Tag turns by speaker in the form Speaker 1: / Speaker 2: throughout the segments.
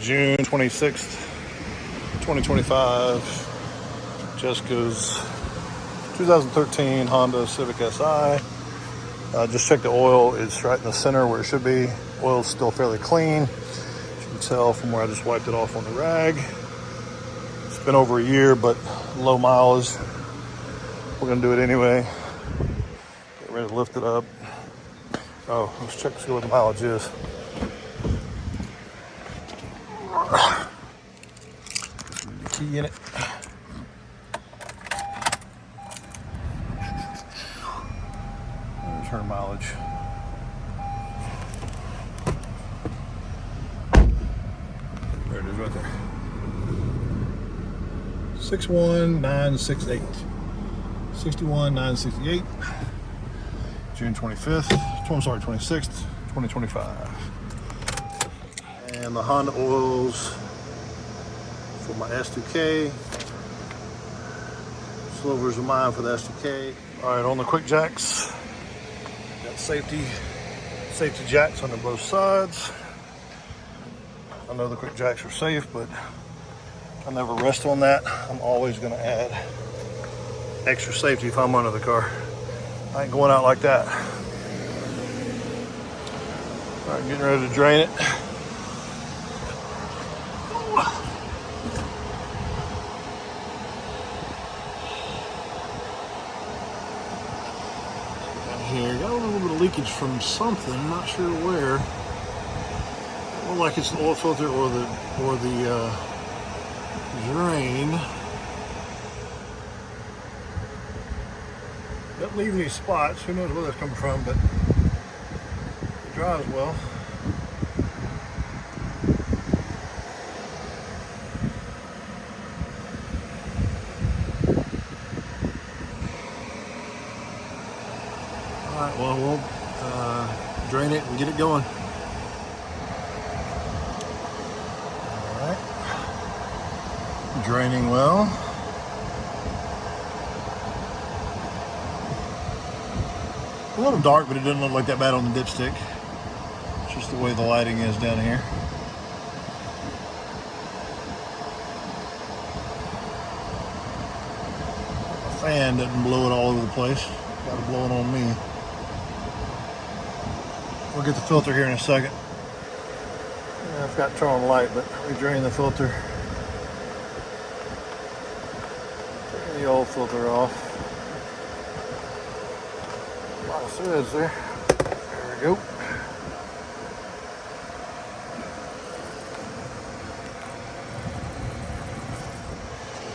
Speaker 1: June 26th, 2025. Jessica's 2013 Honda Civic Si. Just checked the oil. It's right in the center where it should be. Oil's still fairly clean. As you can tell from where I just wiped it off on the rag. It's been over a year, but low mileage. We're gonna do it anyway. Get ready to lift it up. Oh, let's check to see what the mileage is. The key in it. There's her mileage. There it is right there. 61968. 61968. June 25th. I'm sorry, 26th, 2025. And the Honda oils for my S2K. Silvers are mine for the S2K. All right, on the quick jacks, got safety jacks on both sides. I know the quick jacks are safe, but I never rest on that. I'm always gonna add extra safety if I'm under the car. I ain't going out like that. All right, getting ready to drain it. Here, got a little bit of leakage from something, not sure where. It looks like it's the oil filter or the drain. Doesn't leave any spots. Who knows where that's coming from, but it dries well. Alright, well, we'll drain it and get it going. Alright. Draining well. A little dark, but it doesn't look like that bad on the dipstick. It's just the way the lighting is down here. The fan doesn't blow it all over the place. Got it blowing on me. We'll get the filter here in a second. Yeah, I forgot to turn on the light, but we drain the filter. Taking the old filter off. A lot of threads there. There we go.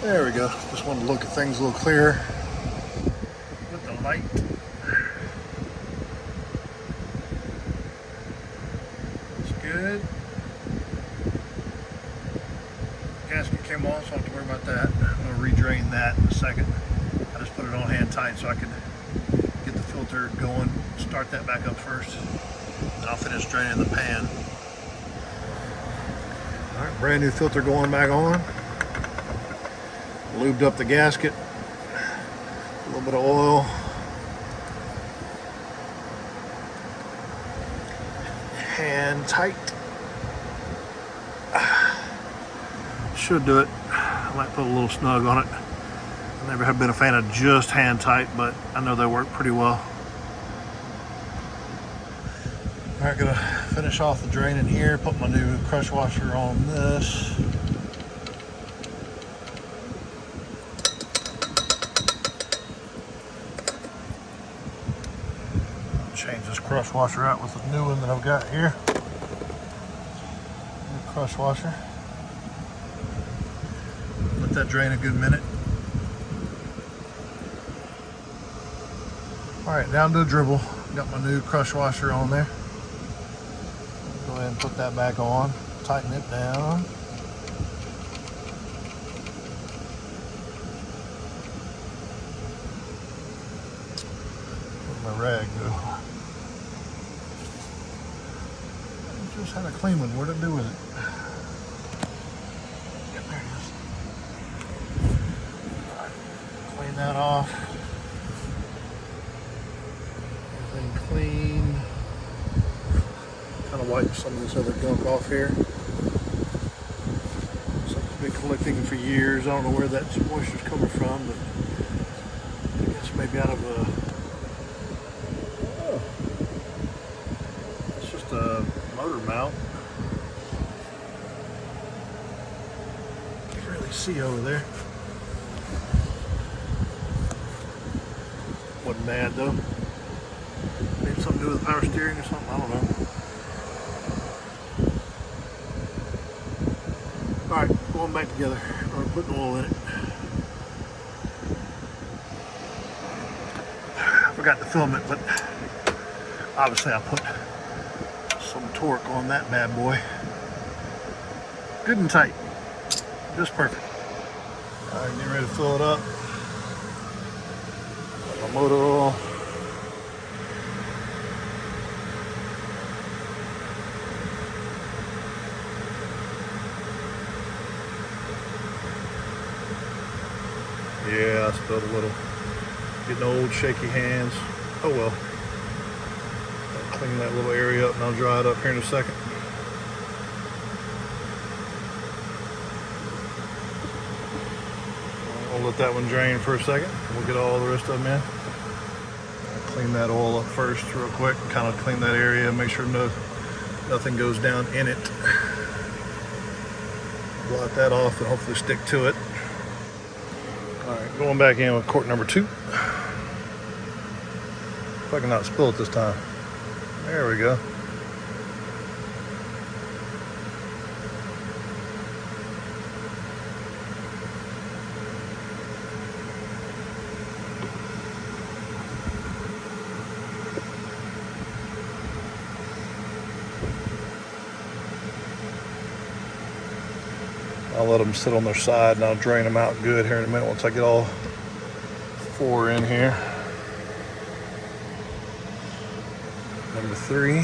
Speaker 1: There we go. Just wanted to look at things a little clearer with the light. That's good. Gasket came off, so I don't have to worry about that. I'm going to re-drain that in a second. I just put it on hand tight so I can get the filter going, start that back up first, then I'll finish draining the pan. All right, brand new filter going back on. Lubed up the gasket, a little bit of oil. Hand tight. Should do it. I might put a little snug on it. I never have been a fan of just hand tight, but I know they work pretty well. All right, gonna finish off the drain in here, put my new crush washer on this. Change this crush washer out with the new one that I've got here. New crush washer. Let that drain a good minute. All right, down to the dribble. Got my new crush washer on there. Go ahead and put that back on. Tighten it down. Where'd my rag go? I just had a clean one. What'd I do with it? Yep, there it is. All right, clean that off. Everything clean. Kind of wipe some of this other gunk off here. collecting for years. I don't know where that moisture's coming from, but I guess maybe out of it's just a motor mount. You can really see over there. Wasn't bad though. Maybe something to do with power steering or something, I don't know. Alright, going back together. Or putting oil in it. I forgot to film it, but obviously I put some torque on that bad boy. Good and tight. Just perfect. Alright, getting ready to fill it up. Got my motor oil. Yeah, I spilled a little. Getting old shaky hands. Oh well. I'll clean that little area up and I'll dry it up here in a second. I'll let that one drain for a second. We'll get all the rest of them in. I'll clean that oil up first real quick and kind of clean that area, make sure nothing goes down in it. Blot that off and hopefully stick to it. Alright, going back in with quart number 2. If I can not spill it this time. There we go. I'll let them sit on their side and I'll drain them out good here in a minute once I get all 4 in here. Number 3.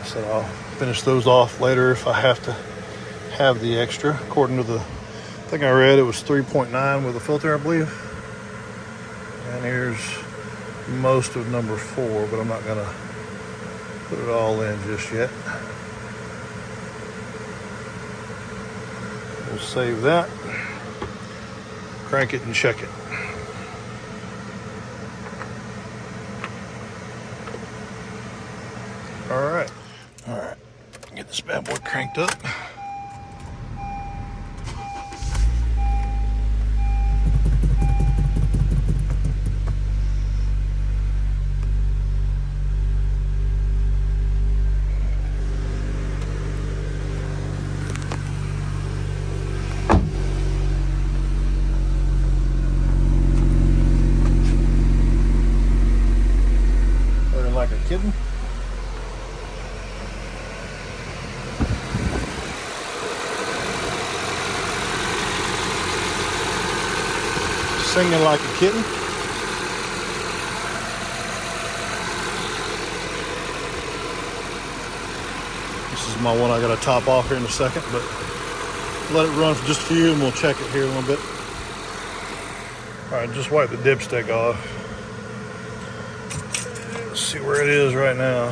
Speaker 1: So I'll finish those off later if I have to have the extra. According to the thing I read, it was 3.9 with a filter, I believe. And here's most of number 4, but I'm not gonna put it all in just yet. We'll save that, crank it and check it. All right, get this bad boy cranked up. Looking like a kitten. Singing like a kitten. This is my one I got to top off here in a second, but let it run for just a few and we'll check it here in a little bit. All right, just wipe the dipstick off. Let's see where it is right now.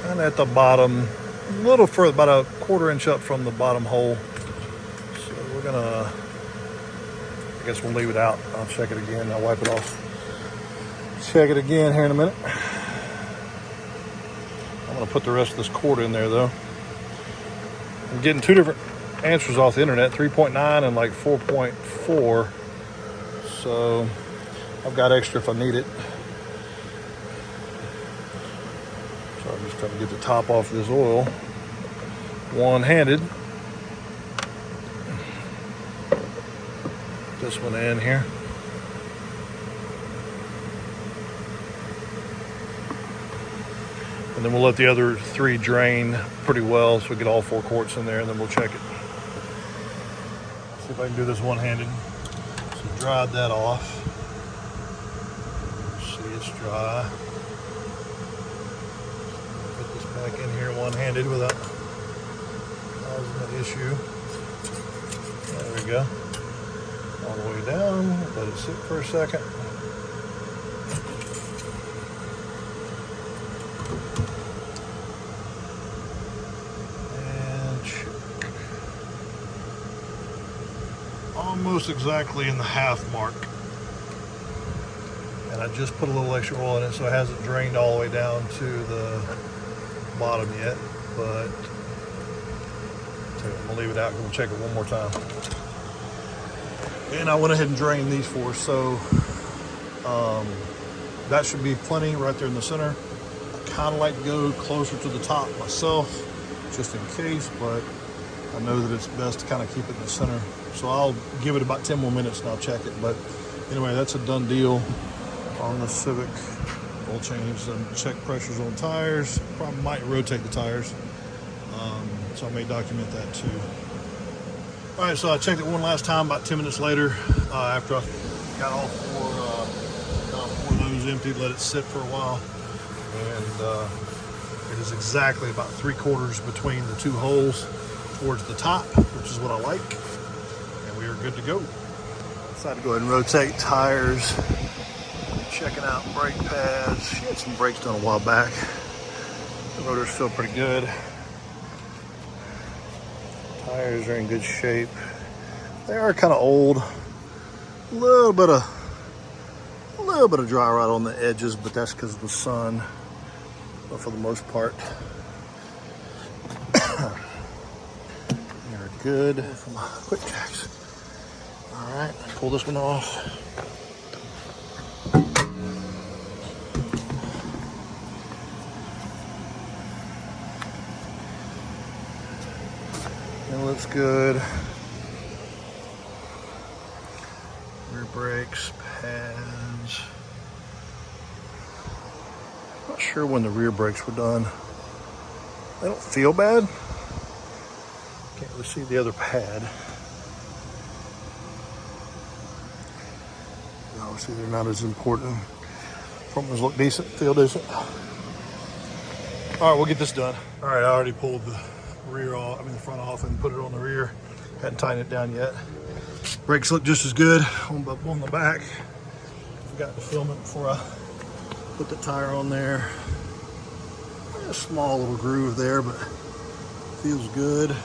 Speaker 1: Kind of at the bottom, a little further, about a 1/4 inch up from the bottom hole. So we're gonna, I guess we'll leave it out. I'll check it again. I'll wipe it off. Check it again here in a minute. I'm gonna put the rest of this quart in there though. I'm getting 2 different answers off the internet, 3.9 and like 4.4. So I've got extra if I need it. So I'm just trying to get the top off of this oil one-handed. This one in here. And then we'll let the other 3 drain pretty well so we get all 4 quarts in there, and then we'll check it. See if I can do this one-handed. So dried that off. See, it's dry. Put this back in here one-handed without causing an issue. There we go. All the way down. Let it sit for a second. Almost exactly in the half mark, and I just put a little extra oil in it so it hasn't drained all the way down to the bottom yet, but I'm gonna leave it out and we'll check it one more time. And I went ahead and drained these four, so that should be plenty right there in the center. I kind of like to go closer to the top myself just in case, but I know that it's best to kind of keep it in the center. So I'll give it about 10 more minutes and I'll check it. But anyway, that's a done deal on the Civic. Oil change and check pressures on tires. Probably might rotate the tires. So I may document that too. All right, so I checked it one last time about 10 minutes later after I got all four of those emptied, let it sit for a while. And it is exactly about 3/4 between the two holes towards the top, which is what I like. And we are good to go. Decided to go ahead and rotate tires. Checking out brake pads. She had some brakes done a while back. The rotor's still pretty good. Tires are in good shape. They are kind of old. A little bit of dry rot on the edges, but that's because of the sun. But for the most part, they're good. From quick jacks. All right, pull this one off. It looks good. Rear brakes, pads. Not sure when the rear brakes were done. They don't feel bad. Can't really see the other pad. Obviously they're not as important. Front ones look decent, feel decent. All right, we'll get this done. All right, I already pulled the rear off, the front off and put it on the rear. Hadn't tightened it down yet. Brakes look just as good on the back. Forgot to film it before I put the tire on there. A small little groove there, but feels good.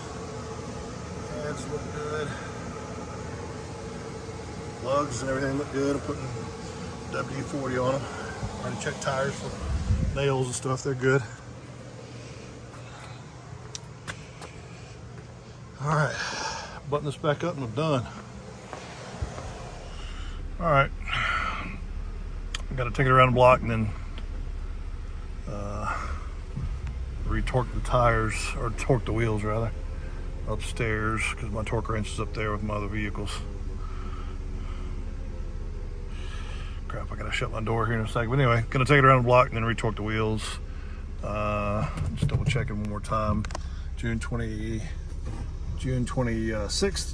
Speaker 1: Pads look good. Lugs and everything look good. I'm putting W40 on them. Already checked tires for nails and stuff. They're good. All right, button this back up and I'm done. All right, I got to take it around the block and then retorque the tires, or torque the wheels rather, upstairs because my torque wrench is up there with my other vehicles. Crap, I got to shut my door here in a second. But anyway, gonna take it around the block and then retorque the wheels. Just double checking one more time. June 26th,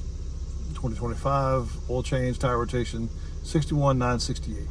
Speaker 1: 2025, oil change, tire rotation, 61,968.